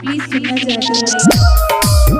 Please सुनना चाहते हैं।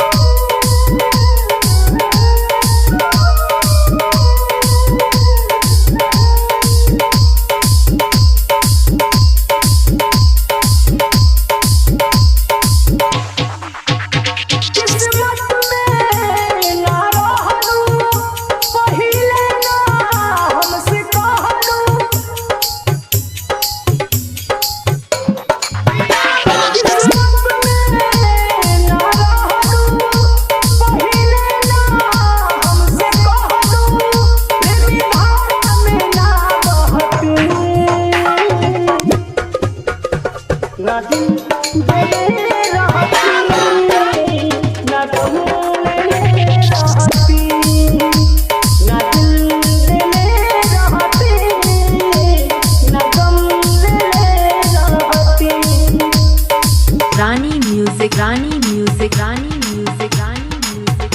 रानी म्यूजिक रानी म्यूजिक रानी म्यूजिक रानी म्यूजिक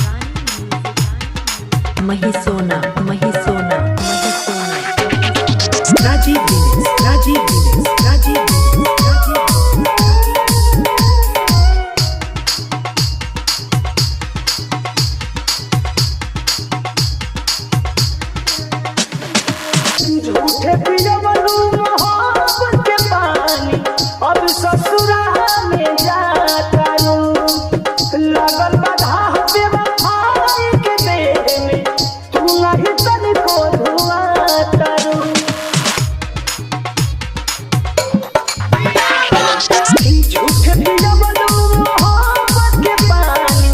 महिसोना महिसोना महिसोना राजीव दिनेश राजीव दिनेश राजीव झूठे पिया बनू मोहब्बत के पानी अब ससुराल में जाता लगल बाधा बेवफाई के देह में तू नहीं तनिको धुआता झूठे पिया बनू मोहब्बत के पानी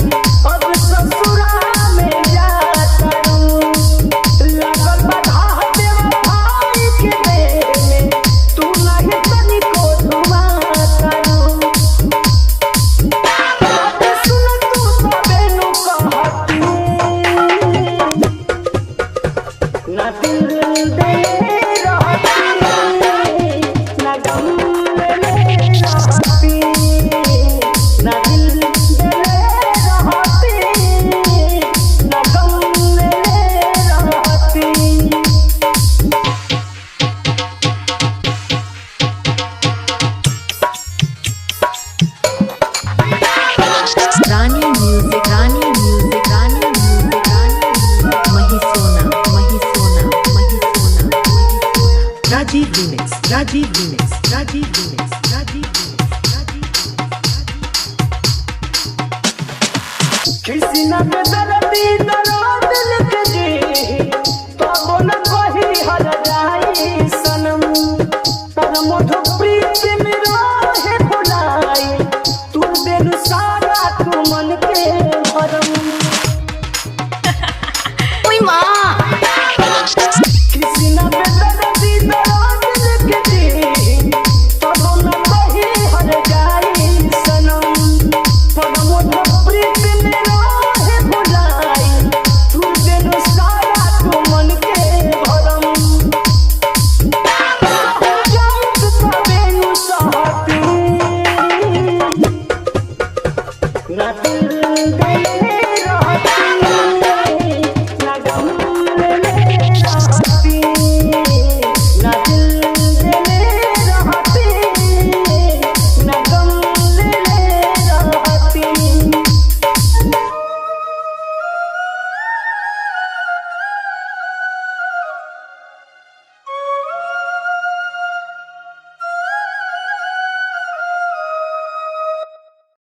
अब ससुराल में जाता लगल बाधा बेवफाई के देह में तू नहीं तनिको धुआता ना दिल दे रहती ना गम ले रहती ना दिल दे रहती ना गम ले रहती। रानी म्यूजिक रानी म्यूजिक रानी म्यूजिक रानी महिसोना महिसोना महिसोना महिसोना राजीव दिनेश राजीव दिनेश राजीव दिनेश राजीव किसी न बेदर्दी दर्द लिख जी तो बोल कोई हर जाई सनम पर मुझ